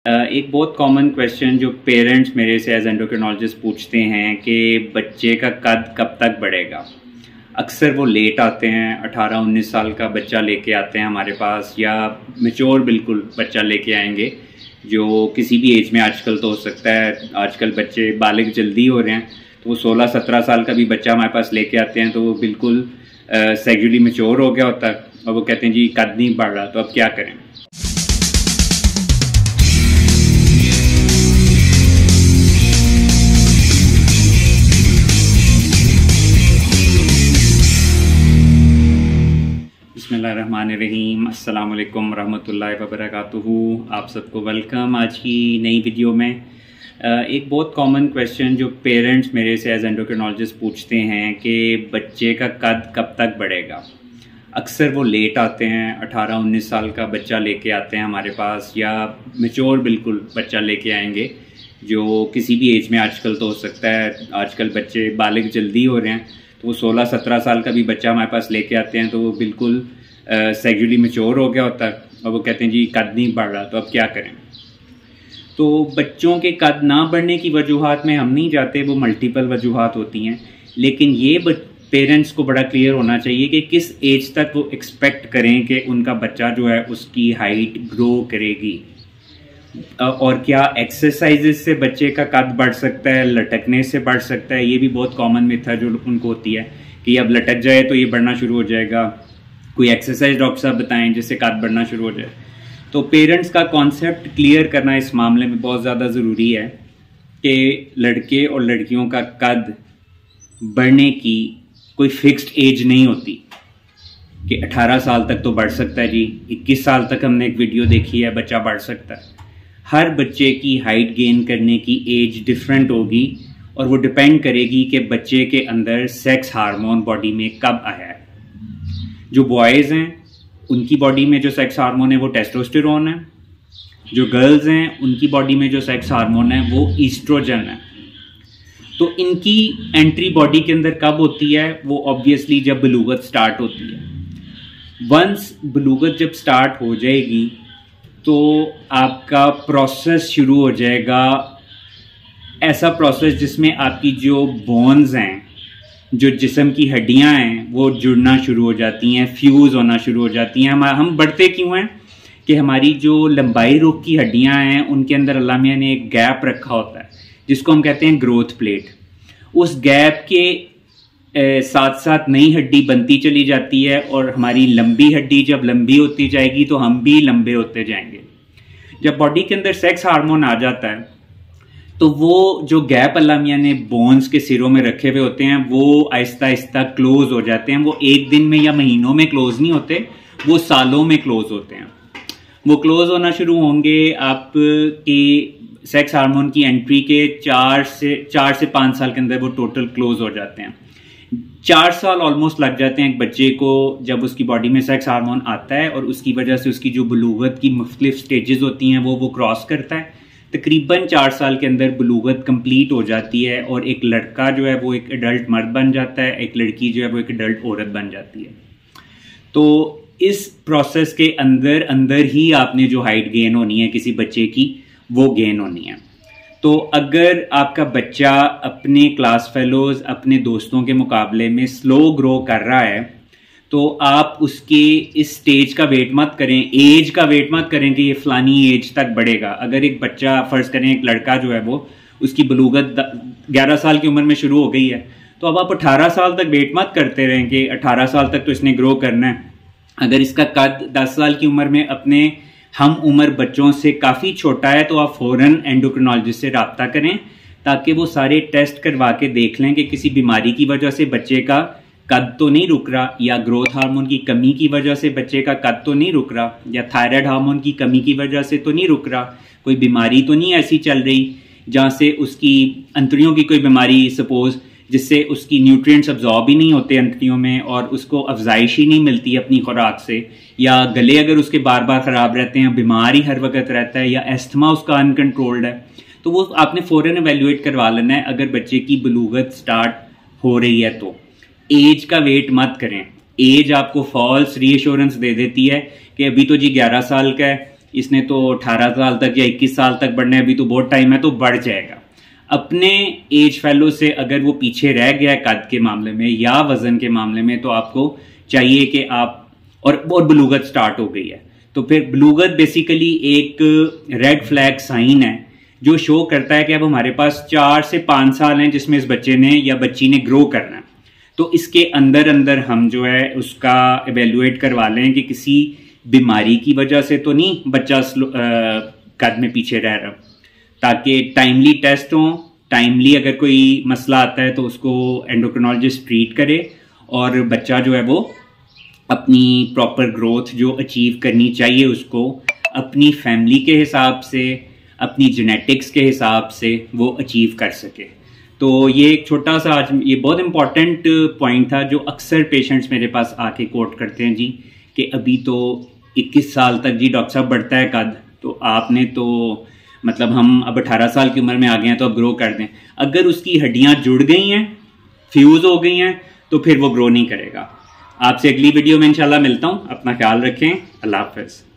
एक बहुत common question जो पेरेंट्स मेरे से एज एंडोक्रिनोलॉजिस्ट पूछते हैं कि बच्चे का कद कब तक बढ़ेगा। अक्सर वो लेट आते हैं, 18-19 साल का बच्चा लेके आते हैं हमारे पास, या मैच्योर बिल्कुल बच्चा लेके आएंगे जो किसी भी एज में आजकल तो हो सकता है। आजकल बच्चे बालिग जल्दी हो रहे हैं, तो वो 16-17 साल का भी बच्चा हमारे पास लेके आते हैं तो वो बिल्कुल सेक्सुअली मैच्योर हो गया होता है और वो कहते हैं जी कद नहीं बढ़ रहा, तो अब क्या करें। बिस्मिल्लाहिर्रहमानिर्रहीम, अस्सलाम वालेकुम रहमतुल्लाहि व बरकातुहू। आप सबको वेलकम आज की नई वीडियो में। एक बहुत कॉमन क्वेश्चन जो पेरेंट्स मेरे से एज एंडोक्रिनोलॉजिस्ट पूछते हैं कि बच्चे का कद कब तक बढ़ेगा। अक्सर वो लेट आते हैं, 18-19 साल का बच्चा लेके आते हैं हमारे पास, या मैच्योर बिल्कुल बच्चा लेके आएंगे जो किसी भी एज में आजकल तो हो सकता है। आजकल बच्चे बालिग जल्दी हो रहे हैं, तो वो 16-17 साल का भी बच्चा हमारे पास लेके आते हैं तो वो बिल्कुल सेक्सुअली मैच्योर हो गया होता है और वो कहते हैं जी कद नहीं बढ़ रहा, तो अब क्या करें। तो बच्चों के कद ना बढ़ने की वजूहात में हम नहीं जाते, वो मल्टीपल वजूहात होती हैं, लेकिन ये पेरेंट्स को बड़ा क्लियर होना चाहिए कि किस एज तक वो एक्सपेक्ट करें कि उनका बच्चा जो है उसकी हाइट ग्रो करेगी, और क्या एक्सरसाइजेस से बच्चे का कद बढ़ सकता है, लटकने से बढ़ सकता है। ये भी बहुत कॉमन मिथ है जो उनको होती है कि अब लटक जाए तो ये बढ़ना शुरू हो जाएगा। कोई एक्सरसाइज डॉक्टर साहब बताएं जिससे कद बढ़ना शुरू हो जाए। तो पेरेंट्स का कॉन्सेप्ट क्लियर करना इस मामले में बहुत ज़्यादा ज़रूरी है कि लड़के और लड़कियों का कद बढ़ने की कोई फिक्स्ड एज नहीं होती कि 18 साल तक तो बढ़ सकता है जी, 21 साल तक हमने एक वीडियो देखी है बच्चा बढ़ सकता है। हर बच्चे की हाइट गेन करने की एज डिफरेंट होगी और वो डिपेंड करेगी कि बच्चे के अंदर सेक्स हार्मोन बॉडी में कब आया है। जो बॉयज़ हैं उनकी बॉडी में जो सेक्स हार्मोन है वो टेस्टोस्टेरोन है, जो गर्ल्स हैं उनकी बॉडी में जो सेक्स हार्मोन है वो ईस्ट्रोजन है। तो इनकी एंट्री बॉडी के अंदर कब होती है, वो ऑब्वियसली जब बलूगत स्टार्ट होती है। वंस बलूगत जब स्टार्ट हो जाएगी तो आपका प्रोसेस शुरू हो जाएगा, ऐसा प्रोसेस जिसमें आपकी जो बोन्स हैं, जो जिस्म की हड्डियां हैं, वो जुड़ना शुरू हो जाती हैं, फ्यूज़ होना शुरू हो जाती हैं। हम बढ़ते क्यों हैं कि हमारी जो लंबाई रुख की हड्डियां हैं उनके अंदर अल्लाह मियां ने एक गैप रखा होता है जिसको हम कहते हैं ग्रोथ प्लेट। उस गैप के साथ साथ नई हड्डी बनती चली जाती है और हमारी लंबी हड्डी जब लंबी होती जाएगी तो हम भी लंबे होते जाएंगे। जब बॉडी के अंदर सेक्स हार्मोन आ जाता है तो वो जो गैप अल्लाह मियां ने बोन्स के सिरों में रखे हुए होते हैं वो आहिस्ता आहिस्ता क्लोज हो जाते हैं। वो एक दिन में या महीनों में क्लोज नहीं होते, वो सालों में क्लोज होते हैं। वो क्लोज होना शुरू होंगे आपकी सेक्स हार्मोन की एंट्री के 4 से 5 साल के अंदर वो टोटल क्लोज हो जाते हैं। 4 साल ऑलमोस्ट लग जाते हैं एक बच्चे को जब उसकी बॉडी में सेक्स हार्मोन आता है और उसकी वजह से उसकी जो बलूगत की मुख्तलिफ स्टेजेस होती हैं वो क्रॉस करता है। तकरीबन 4 साल के अंदर बलूगत कंप्लीट हो जाती है और एक लड़का जो है वो एक एडल्ट मर्द बन जाता है, एक लड़की जो है वो एक एडल्ट औरत बन जाती है। तो इस प्रोसेस के अंदर अंदर ही आपने जो हाइट गेन होनी है किसी बच्चे की, वो गेन होनी है। तो अगर आपका बच्चा अपने क्लास फेलोज, अपने दोस्तों के मुकाबले में स्लो ग्रो कर रहा है तो आप उसके इस स्टेज का वेट मत करें, एज का वेट मत करें कि ये फलानी एज तक बढ़ेगा। अगर एक बच्चा, फर्ज करें एक लड़का जो है वो उसकी बलूगत 11 साल की उम्र में शुरू हो गई है, तो अब आप 18 साल तक वेट मत करते रहें कि 18 साल तक तो इसने ग्रो करना है। अगर इसका कद 10 साल की उम्र में अपने हम उम्र बच्चों से काफ़ी छोटा है तो आप फ़ौरन एंडोक्रिनोलॉजिस्ट से रब्ता करें ताकि वो सारे टेस्ट करवा के देख लें कि किसी बीमारी की वजह से बच्चे का कद तो नहीं रुक रहा, या ग्रोथ हार्मोन की कमी की वजह से बच्चे का कद तो नहीं रुक रहा, या थायराइड हार्मोन की कमी की वजह से तो नहीं रुक रहा, कोई बीमारी तो नहीं ऐसी चल रही जहाँ से उसकी अंतड़ियों की कोई बीमारी सपोज जिससे उसकी न्यूट्रिएंट्स अब्जॉर्ब ही नहीं होते अंतड़ियों में और उसको अफजाइश ही नहीं मिलती अपनी खुराक से, या गले अगर उसके बार बार ख़राब रहते हैं, बीमार ही हर वक्त रहता है, या एस्थमा उसका अनकंट्रोल्ड है, तो वो आपने फ़ौरन एवेल्युएट करवा लेना है अगर बच्चे की बलूगत स्टार्ट हो रही है तो। एज का वेट मत करें, एज आपको फॉल्स रीअश्योरेंस दे देती है कि अभी तो जी 11 साल का है, इसने तो 18 साल तक या 21 साल तक बढ़ना है, अभी तो बहुत टाइम है, तो बढ़ जाएगा। अपने एज फेलो से अगर वो पीछे रह गया है कद के मामले में या वजन के मामले में, तो आपको चाहिए कि आप और बलूगत स्टार्ट हो गई है, तो फिर बलूगत बेसिकली एक रेड फ्लैग साइन है जो शो करता है कि अब हमारे पास 4 से 5 साल हैं जिसमें इस बच्चे ने या बच्ची ने ग्रो करना है। तो इसके अंदर अंदर हम जो है उसका एवेल्युएट करवा लें कि किसी बीमारी की वजह से तो नहीं बच्चा कद में पीछे रह रहा, ताकि टाइमली टेस्ट हो, टाइमली अगर कोई मसला आता है तो उसको एंडोक्रिनोलॉजिस्ट ट्रीट करे और बच्चा जो है वो अपनी प्रॉपर ग्रोथ जो अचीव करनी चाहिए उसको अपनी फैमिली के हिसाब से, अपनी जेनेटिक्स के हिसाब से वो अचीव कर सके। तो ये एक छोटा सा आज ये बहुत इंपॉर्टेंट पॉइंट था जो अक्सर पेशेंट्स मेरे पास आके कोट करते हैं जी कि अभी तो 21 साल तक जी डॉक्टर साहब बढ़ता है कद, तो आपने तो मतलब हम अब 18 साल की उम्र में आ गए हैं तो अब ग्रो कर दें। अगर उसकी हड्डियां जुड़ गई हैं, फ्यूज हो गई हैं, तो फिर वो ग्रो नहीं करेगा। आपसे अगली वीडियो में इंशाल्लाह मिलता हूं। अपना ख्याल रखें। अल्लाह हाफ़िज़।